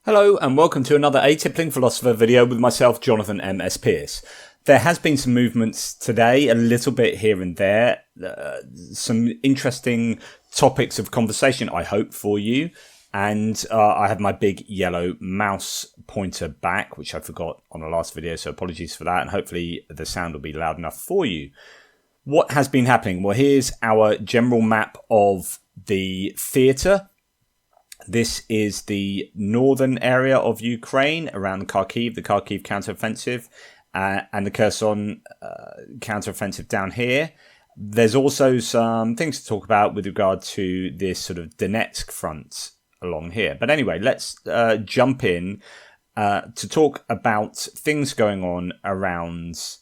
Hello and welcome to another Atypical Philosopher video with myself, Jonathan M.S. Pearce. There has been some movements today, a little bit here and there, some interesting topics of conversation, I hope, for you. And I have my big yellow mouse pointer back, which I forgot on the last video, so apologies for that. And hopefully the sound will be loud enough for you. What has been happening? Well, here's our general map of the theatre. This is the northern area of Ukraine around the Kharkiv counteroffensive, and the Kherson counteroffensive down here. There's also some things to talk about with regard to this sort of Donetsk front along here. But anyway, let's jump in to talk about things going on around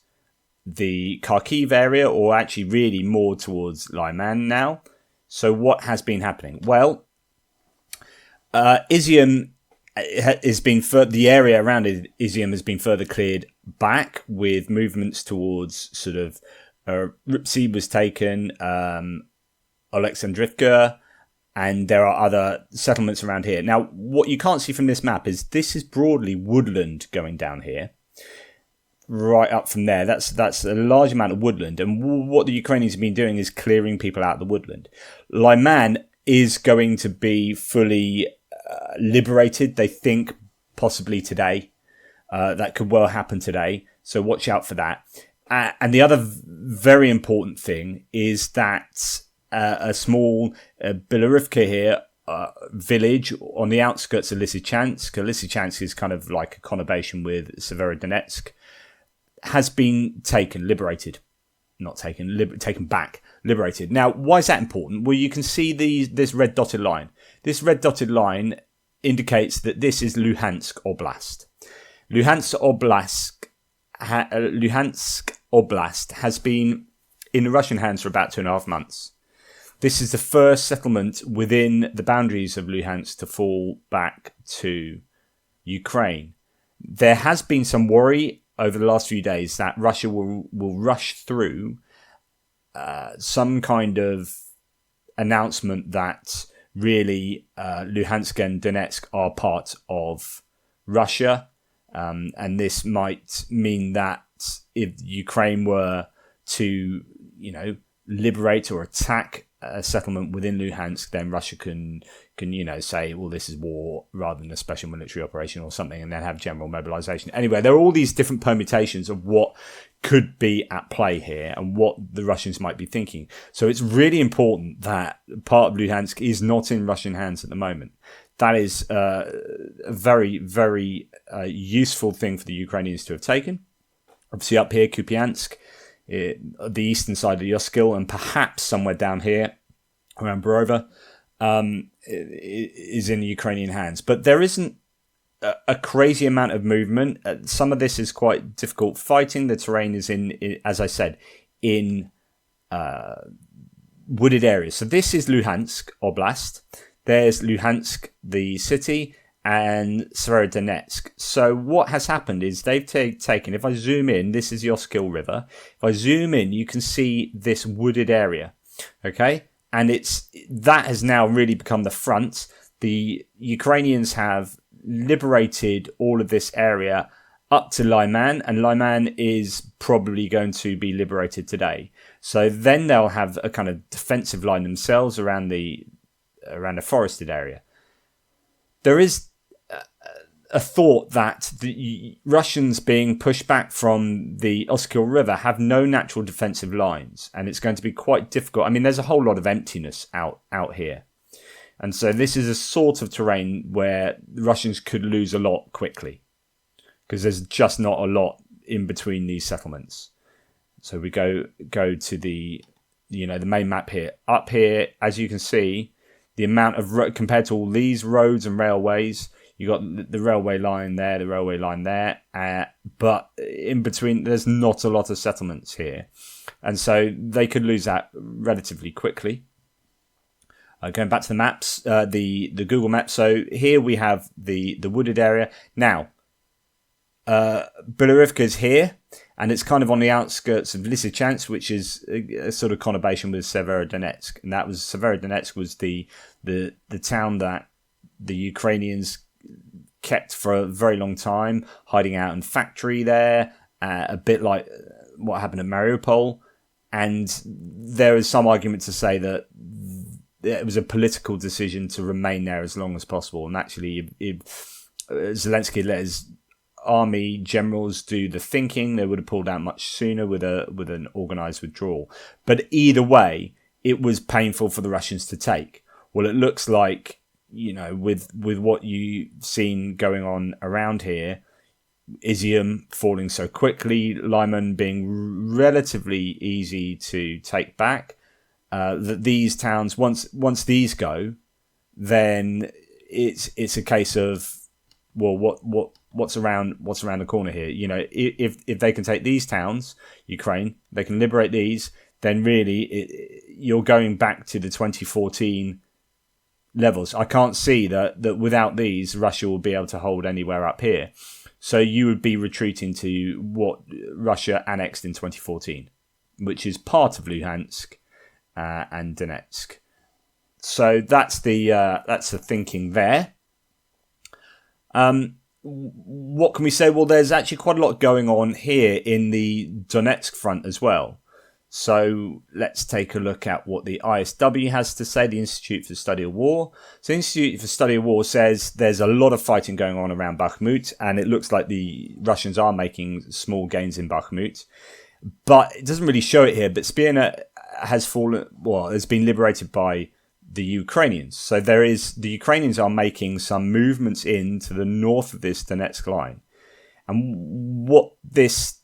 the Kharkiv area, or actually really more towards Lyman now. So what has been happening? Well, Izium has been the area around Izium has been further cleared back, with movements towards sort of Ripsi was taken, Oleksandrivka, and there are other settlements around here. Now, what you can't see from this map is this is broadly woodland going down here, right up from there. That's a large amount of woodland, and what the Ukrainians have been doing is clearing people out of the woodland. Lyman is going to be fully liberated, they think, possibly today. That could well happen today, so watch out for that. And the other very important thing is that a small Bilorivka here village on the outskirts of Lysychansk. Lysychansk is kind of like a conurbation with Severodonetsk, has been taken, liberated. Not taken, taken back, liberated. Now, why is that important? Well, you can see this red dotted line. This red dotted line indicates that this is Luhansk Oblast. Luhansk Oblast has been in the Russian hands for about 2.5 months. This is the first settlement within the boundaries of Luhansk to fall back to Ukraine. There has been some worry over the last few days that Russia will rush through some kind of announcement that really Luhansk and Donetsk are part of Russia. And this might mean that if Ukraine were to, liberate or attack a settlement within Luhansk, then Russia can say, well, this is war rather than a special military operation or something, and then have general mobilization. Anyway, there are all these different permutations of what could be at play here and what the Russians might be thinking. So it's really important that part of Luhansk is not in Russian hands at the moment. That is a very, very useful thing for the Ukrainians to have taken. Obviously up here, Kupiansk, the eastern side of Yoskil, and perhaps somewhere down here around Borova, is in Ukrainian hands. But there isn't a crazy amount of movement. Some of this is quite difficult fighting. The terrain is in, as I said, in wooded areas. So this is Luhansk Oblast. There's Luhansk, the city, and Severodonetsk. So what has happened is they've taken, if I zoom in, this is Yoskil River. If I zoom in, you can see this wooded area, okay? And that has now really become the front. The Ukrainians have liberated all of this area up to Lyman, and Lyman is probably going to be liberated today. So then they'll have a kind of defensive line themselves around the forested area. There is a thought that the Russians being pushed back from the Oskil River have no natural defensive lines, and it's going to be quite difficult. I mean, there's a whole lot of emptiness out here. And so this is a sort of terrain where the Russians could lose a lot quickly, because there's just not a lot in between these settlements. So we go to the main map here. Up here, as you can see, the amount of compared to all these roads and railways, you got the railway line there, the railway line there, but in between there's not a lot of settlements here, and so they could lose that relatively quickly. Going back to the maps, the Google Maps. So here we have the wooded area. Now, Bilorivka is here, and it's kind of on the outskirts of Lysychansk, which is a sort of conurbation with Severodonetsk. And that was Severodonetsk was the town that the Ukrainians kept for a very long time, hiding out in factory there, a bit like what happened at Mariupol. And there is some argument to say that it was a political decision to remain there as long as possible. And actually, Zelensky let his army generals do the thinking. They would have pulled out much sooner with an organised withdrawal. But either way, it was painful for the Russians to take. Well, it looks like, with what you've seen going on around here, Izium falling so quickly, Lyman being relatively easy to take back, that these towns, once these go, then it's a case of, well, what's around the corner here? If they can take these towns, Ukraine, they can liberate these, then really you're going back to the 2014 levels. I can't see that without these, Russia will be able to hold anywhere up here. So you would be retreating to what Russia annexed in 2014, which is part of Luhansk and Donetsk. So that's the thinking there. What can we say? Well, there's actually quite a lot going on here in the Donetsk front as well. So let's take a look at what the ISW has to say, the Institute for the Study of War. So the Institute for the Study of War says there's a lot of fighting going on around Bakhmut, and it looks like the Russians are making small gains in Bakhmut. But it doesn't really show it here, but Spierna has been liberated by the Ukrainians. So the Ukrainians are making some movements into the north of this Donetsk line. And what this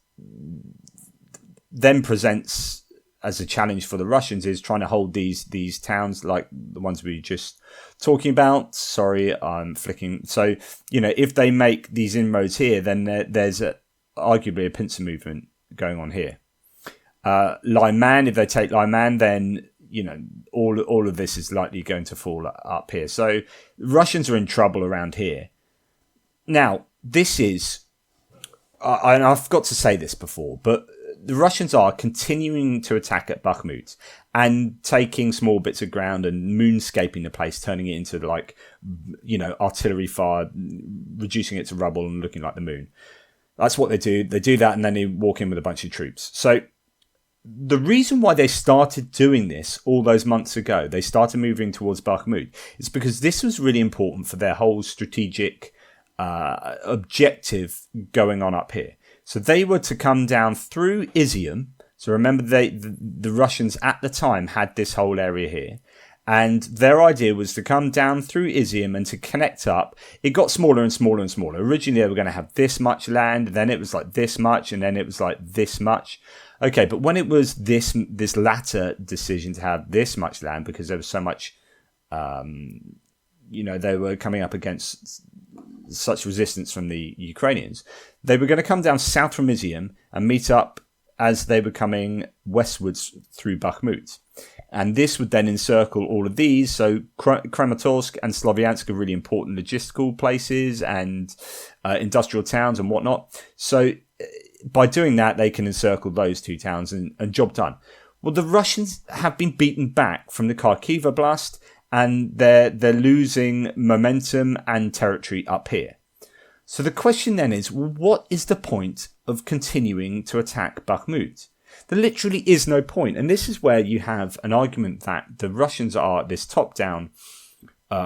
then presents as a challenge for the Russians is trying to hold these towns like the ones we were just talking about. Sorry, I'm flicking. So, if they make these inroads here, then there's arguably a pincer movement going on here. Lyman, if they take Lyman, then, all of this is likely going to fall up here. So Russians are in trouble around here. Now, this is, and I've got to say this before, but the Russians are continuing to attack at Bakhmut and taking small bits of ground and moonscaping the place, turning it into artillery fire, reducing it to rubble and looking like the moon. That's what they do. They do that and then they walk in with a bunch of troops. So the reason why they started doing this all those months ago, they started moving towards Bakhmut, is because this was really important for their whole strategic objective going on up here. So they were to come down through Izium. So remember, the Russians at the time had this whole area here. And their idea was to come down through Izium and to connect up. It got smaller and smaller and smaller. Originally, they were going to have this much land. Then it was like this much. And then it was like this much. Okay, but when it was this latter decision to have this much land, because there was so much, they were coming up against such resistance from the Ukrainians, they were going to come down south from Izium and meet up as they were coming westwards through Bakhmut. And this would then encircle all of these. So Kramatorsk and Slovyansk are really important logistical places and industrial towns and whatnot. So by doing that, they can encircle those two towns and job done. Well, the Russians have been beaten back from the Kharkiv Oblast, and they're losing momentum and territory up here. So the question then is, what is the point of continuing to attack Bakhmut? There literally is no point. And this is where you have an argument that the Russians are this top-down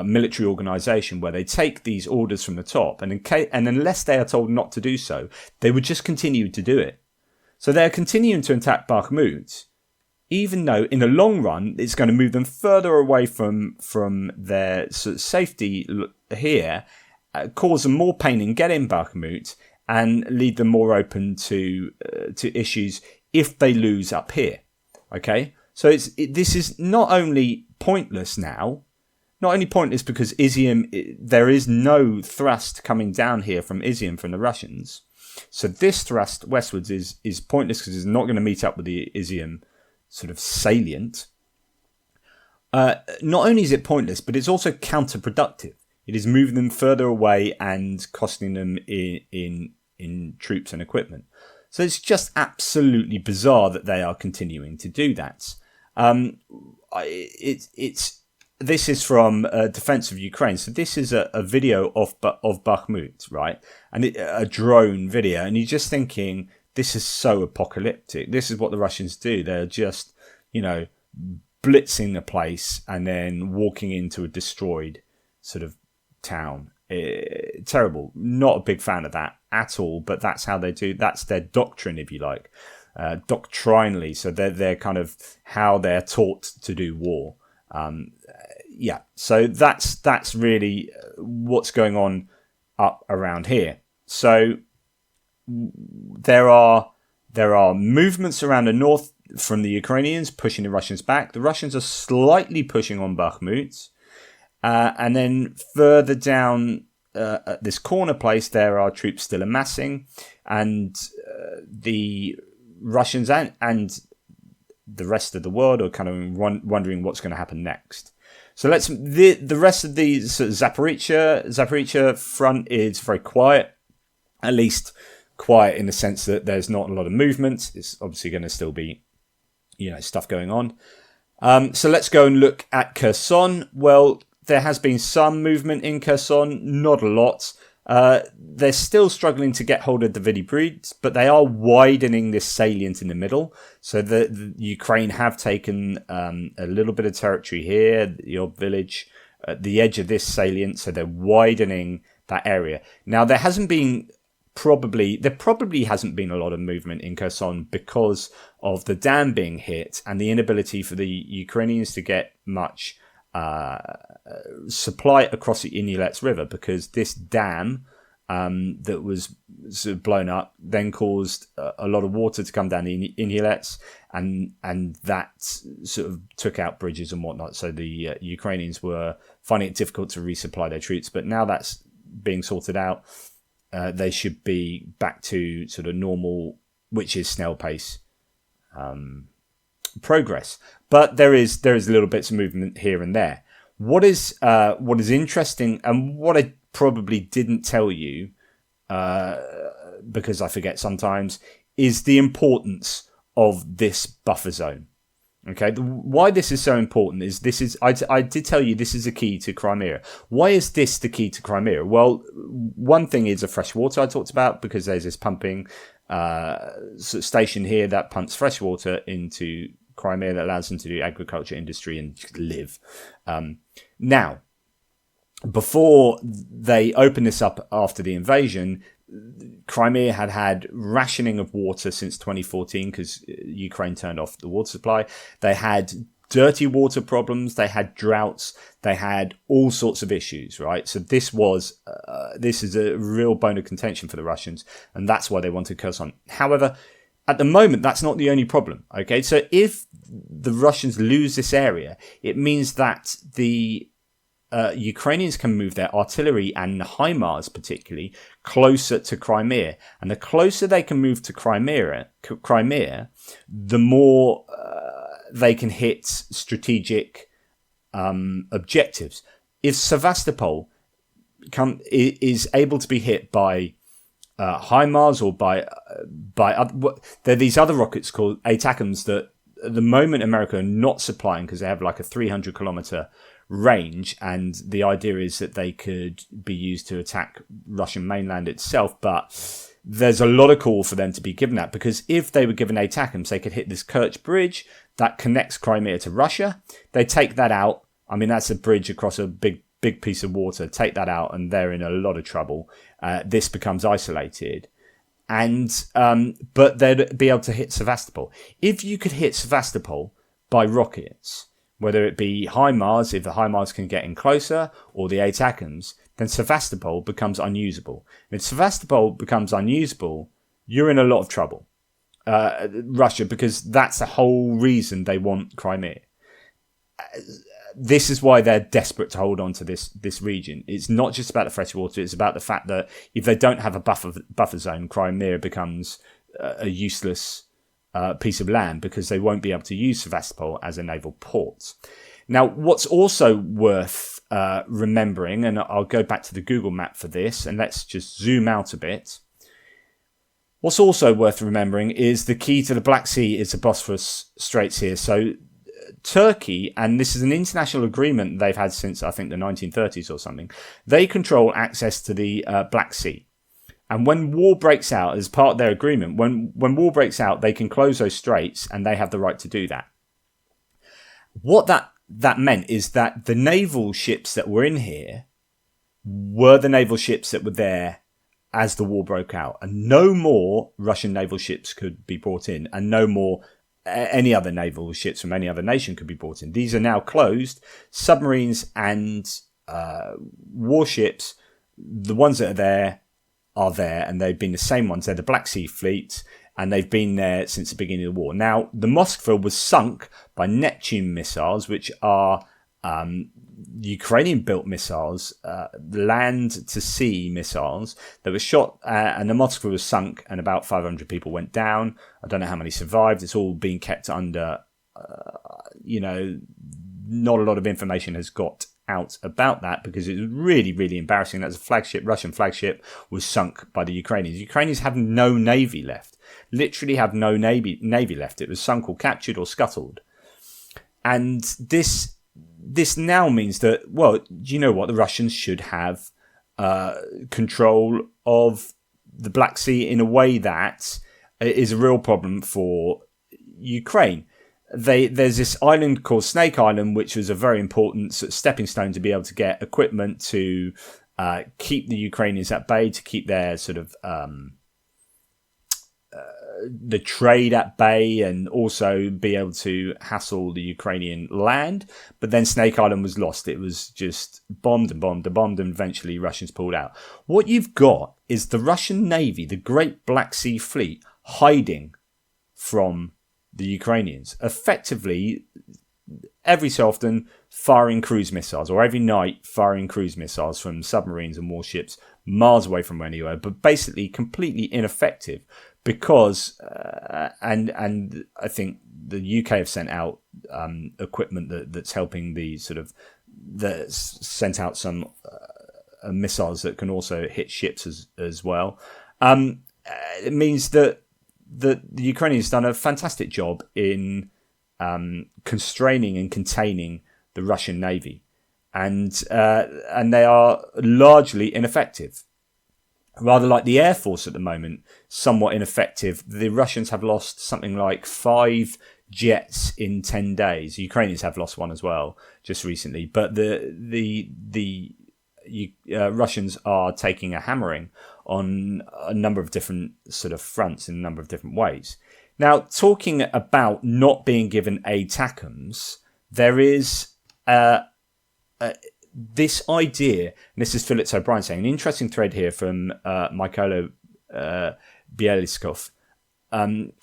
military organisation where they take these orders from the top, and unless they are told not to do so, they would just continue to do it. So they're continuing to attack Bakhmut, even though in the long run it's going to move them further away from their sort of safety here, cause them more pain in getting Bakhmut, and lead them more open to issues if they lose up here. Okay, so this is not only pointless now, not only pointless because Izium, there is no thrust coming down here from Izium from the Russians. So this thrust westwards is pointless because it's not going to meet up with the Izium sort of salient. Not only is it pointless, but it's also counterproductive. It is moving them further away and costing them in troops and equipment. So it's just absolutely bizarre that they are continuing to do that. this is from Defense of Ukraine. So this is a video of Bakhmut, right? And a drone video. And you're just thinking, this is so apocalyptic. This is what the Russians do. They're just, blitzing the place and then walking into a destroyed sort of town. Terrible. Not a big fan of that at all, but that's how they do. That's their doctrine, if you like, doctrinally. So they're kind of how they're taught to do war. So that's really what's going on up around here. So there are movements around the north from the Ukrainians pushing the Russians back. The Russians are slightly pushing on Bakhmut. And then further down at this corner place, there are troops still amassing. And the Russians and the rest of the world are kind of wondering what's going to happen next. So the rest of the Zaporizhia front is very quiet, at least quiet in the sense that there's not a lot of movement. It's obviously going to still be, stuff going on. So let's go and look at Kherson. Well, there has been some movement in Kherson, not a lot. They're still struggling to get hold of the Vidi Bridge, but they are widening this salient in the middle. So the Ukraine have taken a little bit of territory here, your village, at the edge of this salient. So they're widening that area. Now, there probably hasn't been a lot of movement in Kherson because of the dam being hit and the inability for the Ukrainians to get much supply across the Inhulets River, because this dam that was sort of blown up then caused a lot of water to come down the Inhulets, and that sort of took out bridges and whatnot. So the Ukrainians were finding it difficult to resupply their troops, but now that's being sorted out. They should be back to sort of normal, which is snail pace progress. But there is little bits of movement here and there. What is interesting, and what I probably didn't tell you because I forget sometimes, is the importance of this buffer zone. Okay, why this is so important is I did tell you this is the key to Crimea. Why is this the key to Crimea? Well, one thing is the fresh water I talked about, because there's this pumping station here that pumps fresh water into Crimea that allows them to do agriculture, industry, and live. Now, before they opened this up after the invasion, Crimea had rationing of water since 2014 because Ukraine turned off the water supply. They had dirty water problems. They had droughts. They had all sorts of issues, right? So this is a real bone of contention for the Russians, and that's why they wanted Kherson. However, at the moment, that's not the only problem, okay? So if the Russians lose this area, it means that the Ukrainians can move their artillery and HIMARS particularly closer to Crimea. And the closer they can move to Crimea, the more they can hit strategic objectives. If Sevastopol is able to be hit by HIMARS or by there are these other rockets called ATACMS that at the moment America are not supplying because they have like a 300 kilometer range, and the idea is that they could be used to attack Russian mainland itself, but there's a lot of call for them to be given that, because if they were given ATACMS, they could hit this Kerch bridge that connects Crimea to Russia. They take that out. I mean, that's a bridge across a big piece of water. Take that out and they're in a lot of trouble. This becomes isolated, and but they'd be able to hit Sevastopol. If you could hit Sevastopol by rockets, whether it be HIMARS, if the HIMARS can get in closer, or the ATACMS, then Sevastopol becomes unusable. And if Sevastopol becomes unusable, you're in a lot of trouble, Russia, because that's the whole reason they want Crimea. This is why they're desperate to hold on to this region. It's not just about the fresh water, it's about the fact that if they don't have a buffer zone, Crimea becomes a useless piece of land, because they won't be able to use Sevastopol as a naval port. Now, what's also worth remembering, and I'll go back to the Google map for this, and let's just zoom out a bit. What's also worth remembering is the key to the Black Sea is the Bosphorus Straits here. So Turkey, and this is an international agreement they've had since I think the 1930s or something, they control access to the Black Sea. And when war breaks out, as part of their agreement, when war breaks out, they can close those straits and they have the right to do that. What that meant is that the naval ships that were in here were the naval ships that were there as the war broke out. And no more Russian naval ships could be brought in, and no more any other naval ships from any other nation could be brought in. These are now closed. Submarines and warships, the ones that are there, and they've been the same ones. They're the Black Sea Fleet, and they've been there since the beginning of the war. Now, the Moskva was sunk by Neptune missiles, which are Ukrainian-built missiles, land-to-sea missiles that were shot, and the Moskva was sunk, and about 500 people went down. I don't know how many survived. It's all being kept under, not a lot of information has got out about that because it was really, really embarrassing. That's a flagship, Russian flagship, was sunk by the Ukrainians. The Ukrainians have no navy left. Literally have no navy left. It was sunk or captured or scuttled. And this now means that, well, do you know what? The Russians should have control of the Black Sea in a way that is a real problem for Ukraine. There's this island called Snake Island, which was a very important sort of stepping stone to be able to get equipment to keep the Ukrainians at bay, to keep their sort of the trade at bay, and also be able to hassle the Ukrainian land. But then Snake Island was lost. It was just bombed, and eventually Russians pulled out. What you've got is the Russian Navy, the Great Black Sea Fleet, hiding from the Ukrainians, effectively every so often firing cruise missiles, or every night firing cruise missiles from submarines and warships miles away from anywhere, but basically completely ineffective because, and I think the UK have sent out equipment that's helping that's sent out some missiles that can also hit ships as well. It means that the Ukrainians done a fantastic job in constraining and containing the Russian Navy, and they are largely ineffective. Rather like the Air Force at the moment, somewhat ineffective. The Russians have lost something like 5 jets in 10 days. The Ukrainians have lost one as well just recently, but the Russians are taking a hammering on a number of different sort of fronts in a number of different ways. Now, talking about not being given ATACMS, there is this idea, and this is Phillips O'Brien saying, an interesting thread here from Mykola Bieliskov.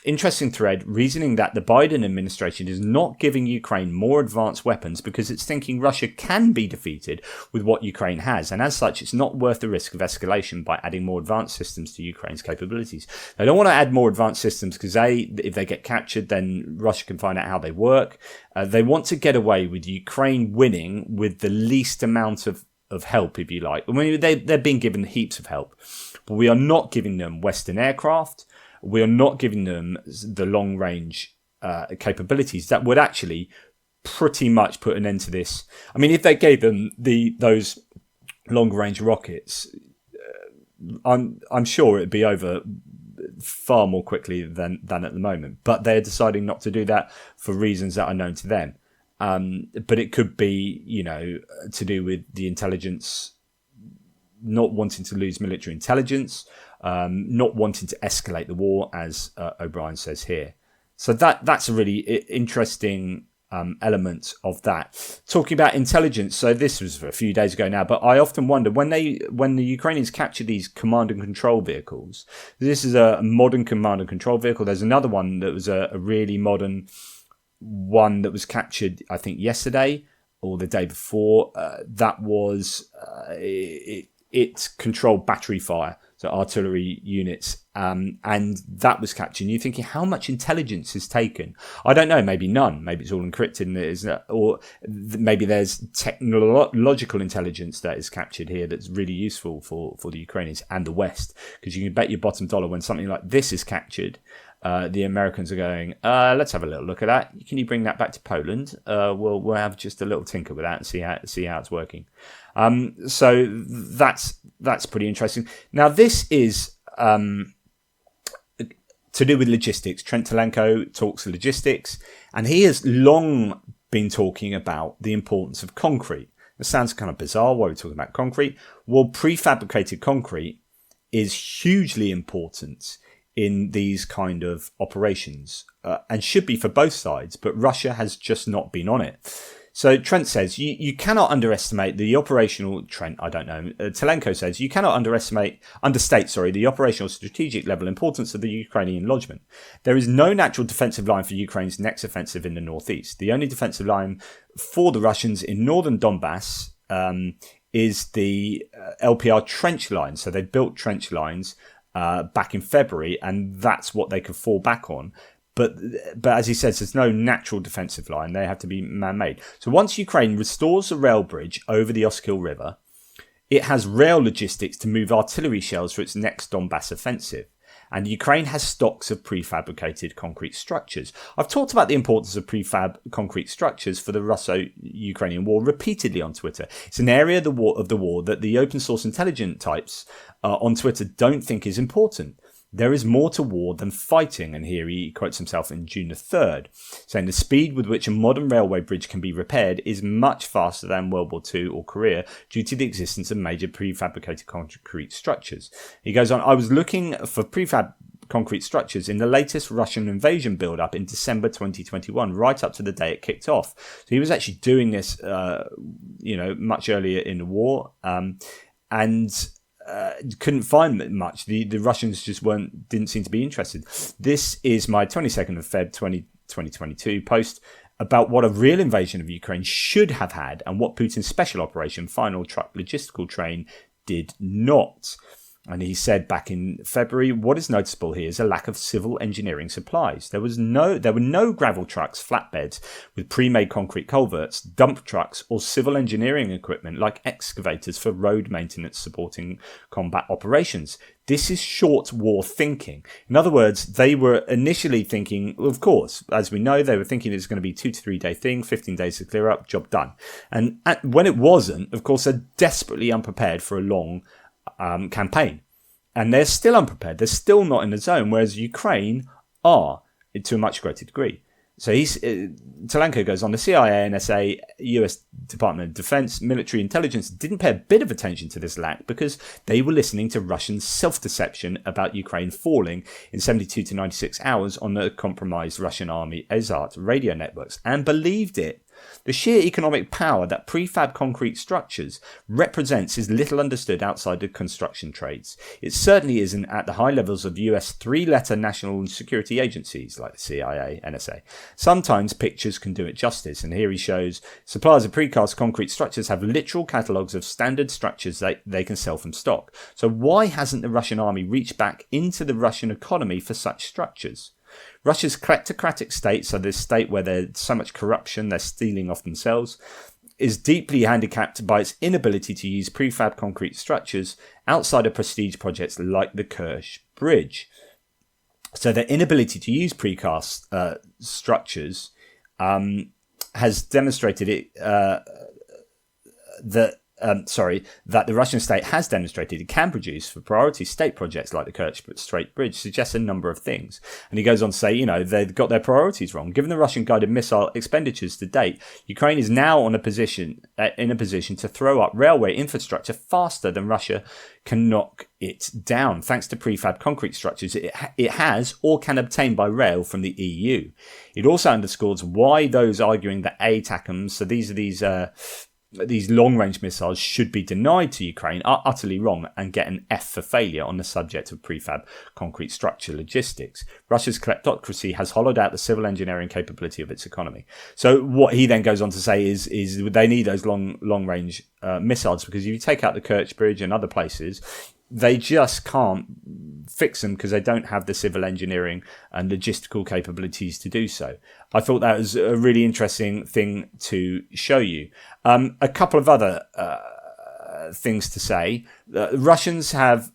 Interesting thread, reasoning that the Biden administration is not giving Ukraine more advanced weapons because it's thinking Russia can be defeated with what Ukraine has, and as such it's not worth the risk of escalation by adding more advanced systems to Ukraine's capabilities. They don't want to add more advanced systems because if they get captured, then Russia can find out how they work. They want to get away with Ukraine winning with the least amount of help, if you like. I mean, they're being given heaps of help, but we are not giving them Western aircraft. We are not giving them the long-range capabilities that would actually pretty much put an end to this. I mean, if they gave them those long-range rockets, I'm sure it'd be over far more quickly than at the moment. But they're deciding not to do that for reasons that are known to them. But it could be, to do with the intelligence, not wanting to lose military intelligence, not wanting to escalate the war, as O'Brien says here. So that's a really interesting element of that. Talking about intelligence, so this was a few days ago now, but I often wonder when the Ukrainians capture these command and control vehicles. This is a modern command and control vehicle. There's another one that was a really modern one that was captured, I think, yesterday or the day before. That was it controlled battery fire, so artillery units, and that was captured. And you're thinking, how much intelligence is taken? I don't know, maybe none. Maybe it's all encrypted, or maybe there's technological intelligence that is captured here that's really useful for the Ukrainians and the West, because you can bet your bottom dollar when something like this is captured, the Americans are going, let's have a little look at that. Can you bring that back to Poland? We'll have just a little tinker with that and see how it's working. So that's pretty interesting. Now this is to do with logistics. Trent Telenko talks logistics, and he has long been talking about the importance of concrete. It sounds kind of bizarre. Why are we talking about concrete? Well, prefabricated concrete is hugely important in these kind of operations and should be for both sides, but Russia has just not been on it. So Trent says you cannot underestimate the operational Telenko says you cannot understate the operational strategic level importance of the Ukrainian lodgment. There is no natural defensive line for Ukraine's next offensive in the northeast. The only defensive line for the Russians in northern Donbass is the LPR trench line. So they built trench lines back in February, and that's what they could fall back on. But as he says, there's no natural defensive line. They have to be man-made. So once Ukraine restores the rail bridge over the Oskil River, it has rail logistics to move artillery shells for its next Donbass offensive. And Ukraine has stocks of prefabricated concrete structures. I've talked about the importance of prefab concrete structures for the Russo-Ukrainian war repeatedly on Twitter. It's an area of the war that the open source intelligent types on Twitter don't think is important. There is more to war than fighting, and here he quotes himself in June the 3rd, saying the speed with which a modern railway bridge can be repaired is much faster than World War II or Korea due to the existence of major prefabricated concrete structures. He goes on, I was looking for prefab concrete structures in the latest Russian invasion build-up in December 2021, right up to the day it kicked off. So he was actually doing this, much earlier in the war, and couldn't find much. The Russians just didn't seem to be interested. This is my 22nd of Feb 2022 post about what a real invasion of Ukraine should have had and what Putin's special operation final truck logistical train did not. And he said back in February, what is noticeable here is a lack of civil engineering supplies. There were no gravel trucks, flatbeds with pre-made concrete culverts, dump trucks, or civil engineering equipment like excavators for road maintenance supporting combat operations. This is short war thinking. In other words, they were initially thinking, of course, as we know, they were thinking it was going to be 2 to 3 day thing, 15 days to clear up, job done. And when it wasn't, of course, they're desperately unprepared for a long campaign, and they're still unprepared. They're still not in the zone, whereas Ukraine are to a much greater degree. So Telenko goes on, the CIA, NSA, US Department of Defense, military intelligence didn't pay a bit of attention to this lack because they were listening to Russian self-deception about Ukraine falling in 72 to 96 hours on the compromised Russian army Azart radio networks and believed it. The sheer economic power that prefab concrete structures represents is little understood outside the construction trades. It certainly isn't at the high levels of US three-letter national security agencies like the CIA, NSA. Sometimes pictures can do it justice, and here he shows suppliers of precast concrete structures have literal catalogues of standard structures they can sell from stock. So why hasn't the Russian army reached back into the Russian economy for such structures? Russia's kleptocratic state, so this state where there's so much corruption they're stealing off themselves, is deeply handicapped by its inability to use prefab concrete structures outside of prestige projects like the Kerch Bridge. So their inability to use precast structures has demonstrated that the Russian state has demonstrated it can produce for priority state projects like the Kerch Strait Bridge suggests a number of things. And he goes on to say, they've got their priorities wrong. Given the Russian guided missile expenditures to date, Ukraine is now in a position to throw up railway infrastructure faster than Russia can knock it down, thanks to prefab concrete structures it has or can obtain by rail from the EU. It also underscores why those arguing that ATACMS, so these long-range missiles should be denied to Ukraine are utterly wrong and get an F for failure on the subject of prefab concrete structure logistics. Russia's kleptocracy has hollowed out the civil engineering capability of its economy. So what he then goes on to say is they need those long-range missiles, because if you take out the Kerch Bridge and other places, they just can't fix them because they don't have the civil engineering and logistical capabilities to do so. I thought that was a really interesting thing to show you. A couple of other things to say. Russians have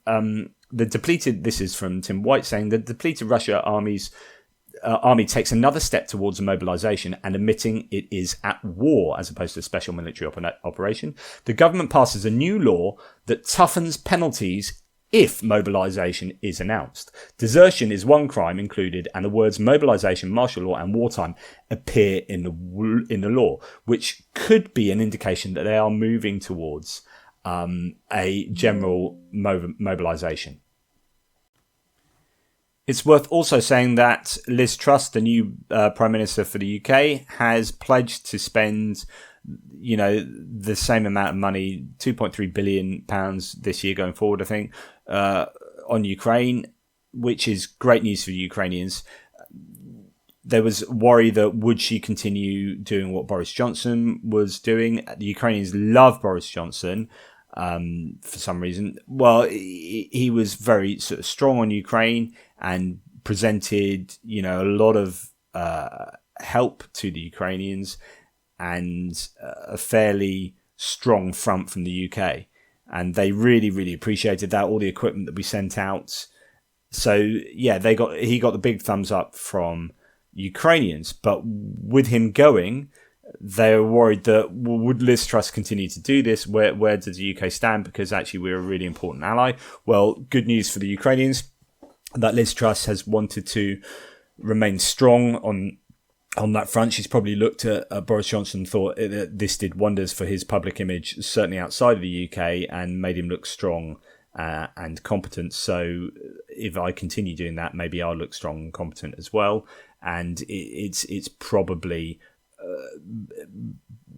This is from Tim White saying the depleted Russia army takes another step towards mobilization and admitting it is at war as opposed to a special military operation. The government passes a new law that toughens penalties if mobilization is announced. Desertion is one crime included, and the words mobilization, martial law, and wartime appear in the law, which could be an indication that they are moving towards a general mobilization. It's worth also saying that Liz Truss, the new Prime Minister for the UK, has pledged to spend, the same amount of money, £2.3 billion this year going forward, I think, on Ukraine, which is great news for the Ukrainians. There was worry that would she continue doing what Boris Johnson was doing? The Ukrainians love Boris Johnson. For some reason. Well, he was very sort of strong on Ukraine and presented, a lot of help to the Ukrainians and a fairly strong front from the UK. And they really, really appreciated that, all the equipment that we sent out. So, yeah, he got the big thumbs up from Ukrainians. But with him going, they were worried that, would Liz Truss continue to do this? Where does the UK stand? Because actually we're a really important ally. Well, good news for the Ukrainians that Liz Truss has wanted to remain strong on that front. She's probably looked at Boris Johnson and thought this did wonders for his public image, certainly outside of the UK, and made him look strong and competent. So if I continue doing that, maybe I'll look strong and competent as well. And it's probably...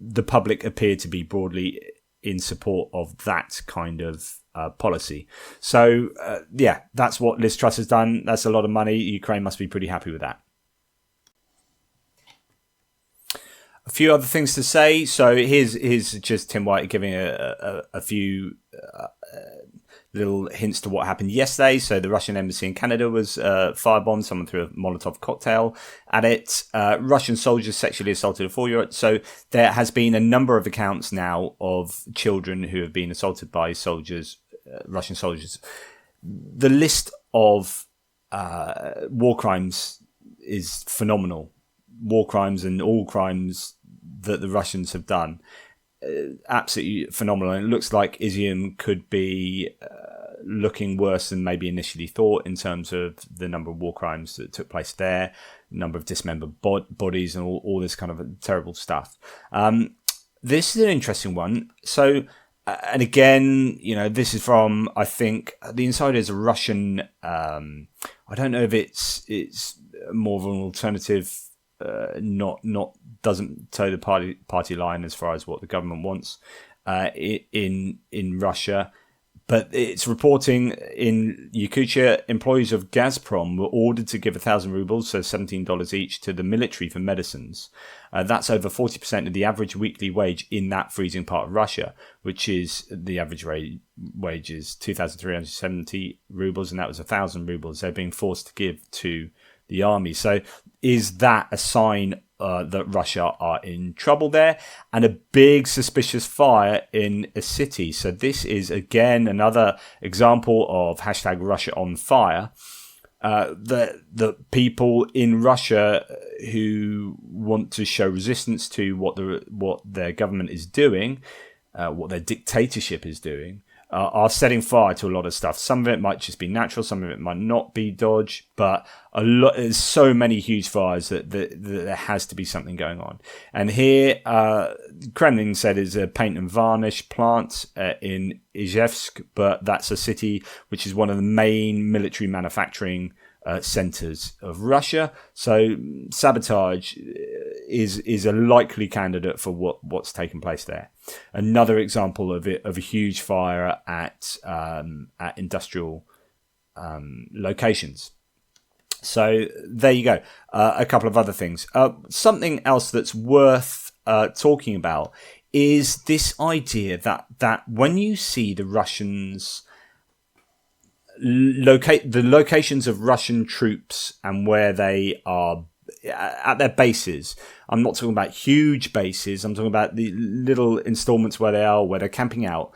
the public appear to be broadly in support of that kind of policy. So, that's what Liz Truss has done. That's a lot of money. Ukraine must be pretty happy with that. A few other things to say. So here's just Tim White giving a few little hints to what happened yesterday. So the Russian embassy in Canada was firebombed. Someone threw a Molotov cocktail at it. Russian soldiers sexually assaulted a 4-year-old. So there has been a number of accounts now of children who have been assaulted by soldiers, Russian soldiers. The list of war crimes is phenomenal. War crimes and all crimes that the Russians have done. Absolutely phenomenal. And it looks like Izium could be looking worse than maybe initially thought in terms of the number of war crimes that took place there, number of dismembered bodies and all this kind of terrible stuff. This is an interesting one. So, and again, this is from, I think, the Insider is a Russian, I don't know if it's more of an alternative, not doesn't toe the party line as far as what the government wants in Russia, but it's reporting in Yakutia, employees of Gazprom were ordered to give 1,000 rubles, so $17 each, to the military for medicines. That's over 40% of the average weekly wage in that freezing part of Russia, which is the average wage is 2,370 rubles, and that was 1,000 rubles they're being forced to give to the army. So is that a sign that Russia are in trouble there? And a big suspicious fire in a city. So this is again another example of hashtag Russia on fire. The people in Russia who want to show resistance to what their government is doing, what their dictatorship is doing, are setting fire to a lot of stuff. Some of it might just be natural, some of it might not be dodge, but there's so many huge fires that there has to be something going on. And here, Kremlin said is a paint and varnish plant in Izhevsk, but that's a city which is one of the main military manufacturing centers of Russia. So sabotage is a likely candidate for what's taken place there. Another example of a huge fire at industrial locations. So there you go. A couple of other things. Something else that's worth talking about is this idea that when you see the Russians locate the locations of Russian troops and where they are at their bases. I'm not talking about huge bases. I'm talking about the little installments where they are, where they're camping out.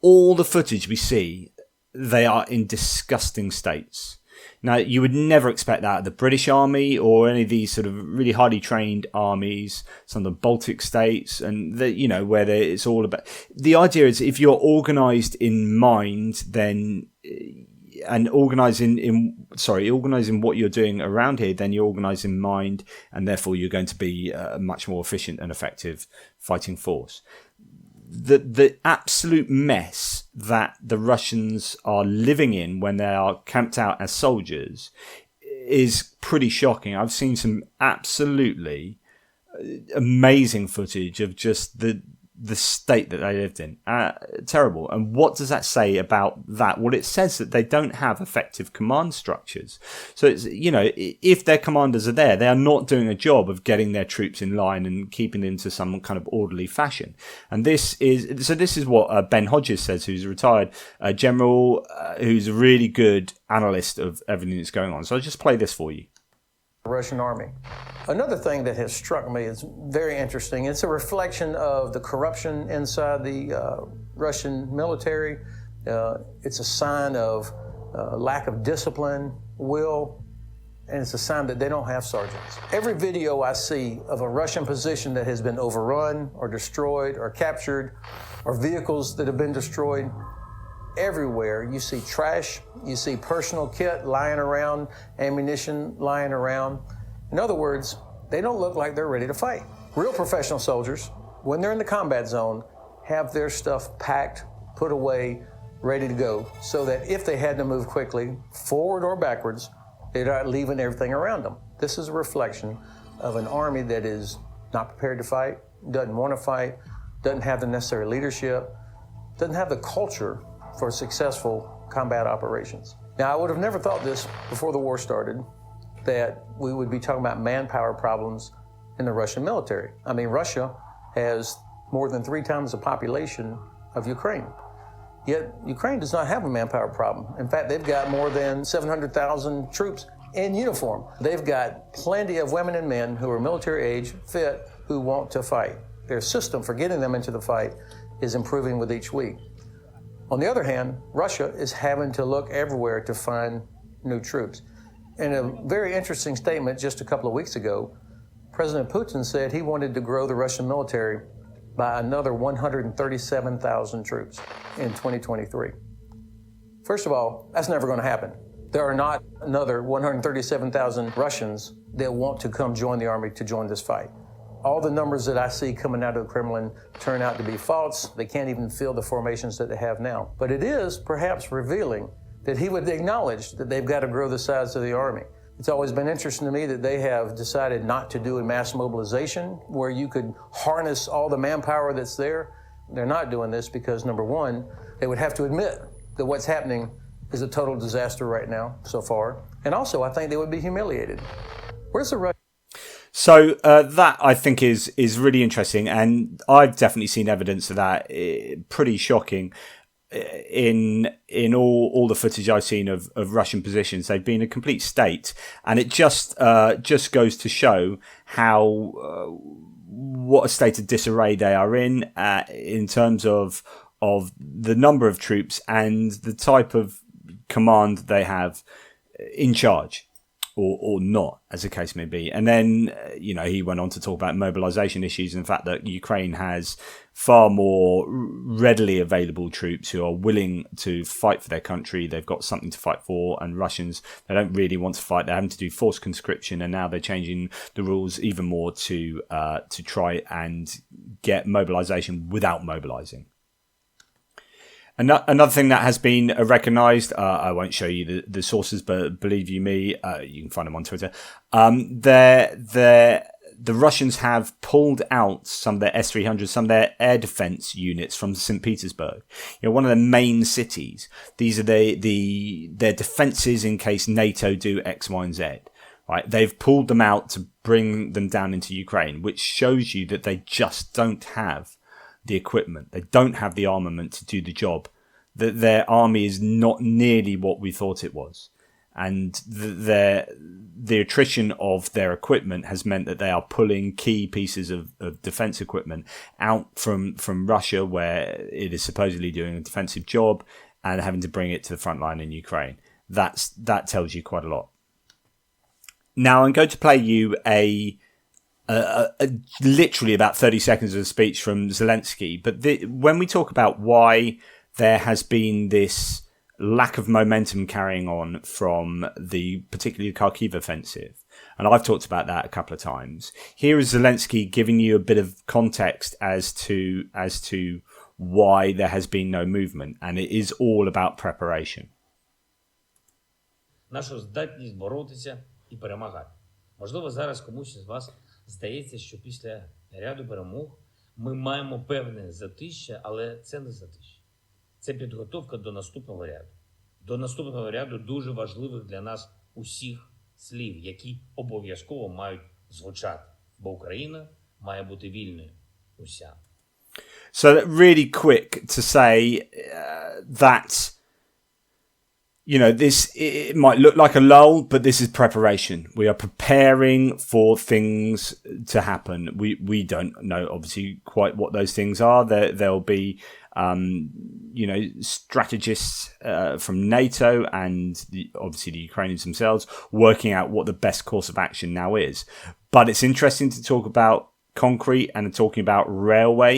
All the footage we see they are in disgusting states. Now, you would never expect that of the British Army or any of these sort of really highly trained armies, some of the Baltic states, and where it's all about. The idea is if you're organised in mind, then organising what you're doing around here, then you're organised in mind, and therefore you're going to be a much more efficient and effective fighting force. The absolute mess that the Russians are living in when they are camped out as soldiers is pretty shocking. I've seen some absolutely amazing footage of just the state that they lived in. Terrible. And what does that say about that? Well, it says that they don't have effective command structures. So it's, if their commanders are there, they are not doing a job of getting their troops in line and keeping them to some kind of orderly fashion. And this is what Ben Hodges says, who's a retired general, who's a really good analyst of everything that's going on. So I'll just play this for you. Russian army. Another thing that has struck me is very interesting. It's a reflection of the corruption inside the Russian military. It's a sign of lack of discipline, will, and it's a sign that they don't have sergeants. Every video I see of a Russian position that has been overrun or destroyed or captured, or vehicles that have been destroyed, everywhere you see trash, you see personal kit lying around, ammunition lying around. In other words, they don't look like they're ready to fight. Real professional soldiers, when they're in the combat zone, have their stuff packed, put away, ready to go, so that if they had to move quickly, forward or backwards, they're not leaving everything around them. This is a reflection of an army that is not prepared to fight, doesn't want to fight, doesn't have the necessary leadership, doesn't have the culture for successful combat operations. Now, I would have never thought this before the war started, that we would be talking about manpower problems in the Russian military. I mean, Russia has more than 3 times the population of Ukraine. Yet, Ukraine does not have a manpower problem. In fact, they've got more than 700,000 troops in uniform. They've got plenty of women and men who are military age, fit, who want to fight. Their system for getting them into the fight is improving with each week. On the other hand, Russia is having to look everywhere to find new troops. In a very interesting statement just a couple of weeks ago, President Putin said he wanted to grow the Russian military by another 137,000 troops in 2023. First of all, that's never going to happen. There are not another 137,000 Russians that want to come join the army to join this fight. All the numbers that I see coming out of the Kremlin turn out to be false. They can't even fill the formations that they have now. But it is perhaps revealing that he would acknowledge that they've got to grow the size of the army. It's always been interesting to me that they have decided not to do a mass mobilization where you could harness all the manpower that's there. They're not doing this because, number one, they would have to admit that what's happening is a total disaster right now so far. And also, I think they would be humiliated. Where's the Russian? So that, I think, is really interesting, and I've definitely seen evidence of that. Pretty shocking in all the footage I've seen of Russian positions. They've been a complete state, and it just goes to show how what a state of disarray they are in terms of the number of troops and the type of command they have in charge. Or not, as the case may be. And then, he went on to talk about mobilization issues and the fact that Ukraine has far more readily available troops who are willing to fight for their country. They've got something to fight for, and Russians, they don't really want to fight. They're having to do forced conscription, and now they're changing the rules even more to try and get mobilization without mobilizing. Another thing that has been recognised, I won't show you the sources, but believe you me, you can find them on Twitter. The Russians have pulled out some of their S-300s, some of their air defence units from St. Petersburg. One of the main cities. These are their defences in case NATO do X, Y, and Z. Right? They've pulled them out to bring them down into Ukraine, which shows you that they just don't have the equipment. They don't have the armament to do the job. That their army is not nearly what we thought it was. And the attrition of their equipment has meant that they are pulling key pieces of defense equipment out from Russia, where it is supposedly doing a defensive job, and having to bring it to the front line in Ukraine. That tells you quite a lot. Now I'm going to play you a literally about 30 seconds of a speech from Zelensky. But when we talk about why there has been this lack of momentum carrying on from the particularly the Kharkiv offensive, and I've talked about that a couple of times. Here is Zelensky giving you a bit of context as to why there has been no movement, and it is all about preparation. Нашу здатність боротися і перемагати. Можливо, зараз комусь із вас здається, що після ряду перемог ми маємо певне затища, але це не затища. Це підготовка до наступного ряду. До наступного ряду дуже важливих для нас усіх слів, які обов'язково мають звучати. Бо Україна має бути вільною. Уся. So really quick to say that, you know, it might look like a lull, but this is preparation. We are preparing for things to happen. We don't know, obviously, quite what those things are. There'll be, you know, strategists from NATO and obviously the Ukrainians themselves working out what the best course of action now is. But it's interesting to talk about concrete and talking about railway.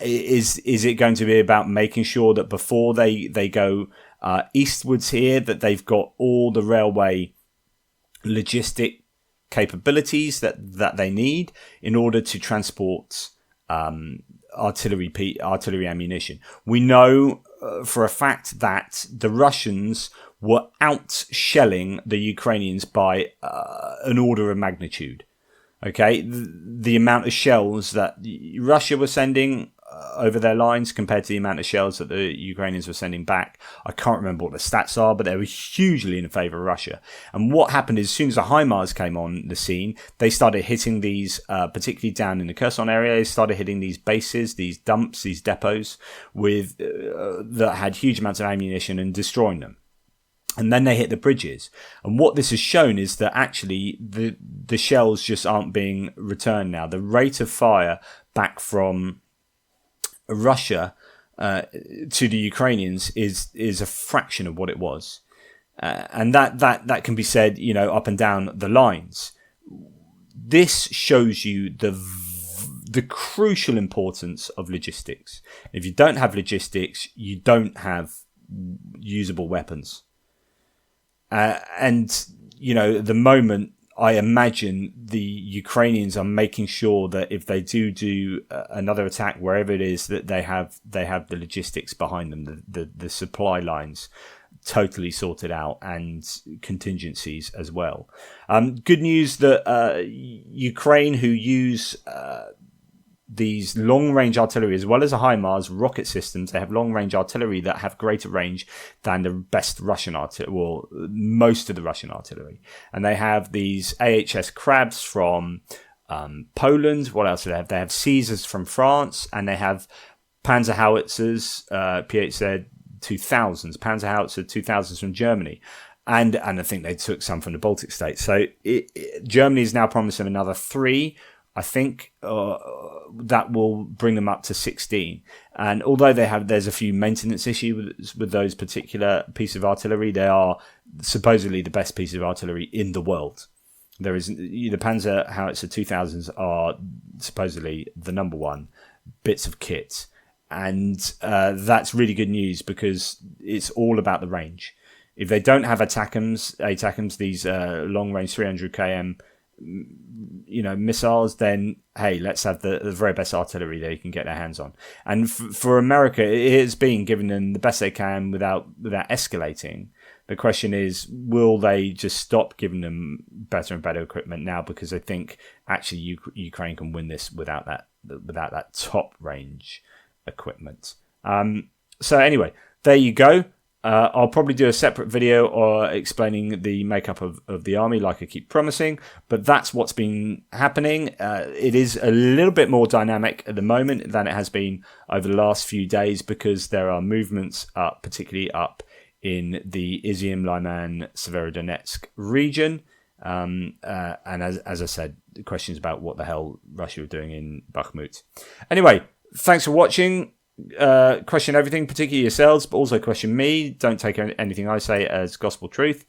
Is it going to be about making sure that before they go eastwards here, that they've got all the railway logistic capabilities that they need in order to transport artillery ammunition? We know for a fact that the Russians were out shelling the Ukrainians by an order of magnitude. Okay, the amount of shells that Russia was sending over their lines compared to the amount of shells that the Ukrainians were sending back, I can't remember what the stats are, but they were hugely in favour of Russia. And what happened is, as soon as the HIMARS came on the scene, they started hitting these, particularly down in the Kherson area, they started hitting these bases, these dumps, these depots with that had huge amounts of ammunition and destroying them. And then they hit the bridges. And what this has shown is that actually the shells just aren't being returned now. The rate of fire back from Russia to the Ukrainians is a fraction of what it was. And that can be said, you know, up and down the lines. This shows you the crucial importance of logistics. If you don't have logistics, you don't have usable weapons. And, you know, the moment I imagine the Ukrainians are making sure that if they do another attack, wherever it is, that they have the logistics behind them, the supply lines totally sorted out, and contingencies as well. Good news that Ukraine, who use these long-range artillery, as well as the HIMARS rocket systems, they have long-range artillery that have greater range than the best Russian artillery, well, most of the Russian artillery. And they have these AHS Crabs from Poland. What else do they have? They have Caesars from France, and they have Panzer Howitzers, PHZ 2000s, Panzer Howitzer 2000s from Germany. And I think they took some from the Baltic states. So Germany is now promising another 3, I think, that will bring them up to 16. And although there's a few maintenance issues with those particular pieces of artillery, they are supposedly the best piece of artillery in the world. There is the Panzer Howitzer 2000s are supposedly the number one bits of kit, and that's really good news because it's all about the range. If they don't have ATACMS, these long-range 300 km, you know, missiles, then hey, let's have the very best artillery they can get their hands on. And for America, it has been giving them the best they can without escalating. The question is, will they just stop giving them better and better equipment now because they think actually Ukraine can win this without that top range equipment? So anyway, there you go. I'll probably do a separate video or explaining the makeup of the army, like I keep promising. But that's what's been happening. It is a little bit more dynamic at the moment than it has been over the last few days because there are movements up, particularly up in the Izium, Lyman, Severodonetsk region. And as I said, questions about what the hell Russia are doing in Bakhmut. Anyway, thanks for watching. question everything, particularly yourselves, but also question me. Don't take anything I say as gospel truth,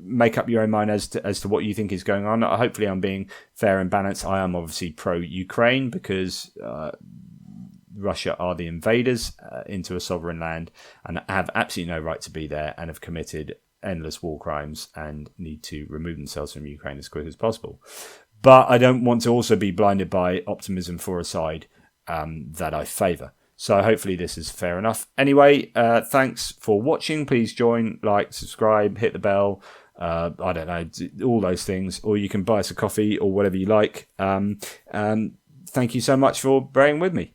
make up your own mind as to what you think is going on. Hopefully, I'm being fair and balanced. I am obviously pro-Ukraine because Russia are the invaders into a sovereign land and have absolutely no right to be there and have committed endless war crimes and need to remove themselves from Ukraine as quick as possible. But I don't want to also be blinded by optimism for a side that I favour. So hopefully this is fair enough. Anyway, thanks for watching. Please join, like, subscribe, hit the bell. I don't know, all those things. Or you can buy us a coffee or whatever you like. Thank you so much for bearing with me.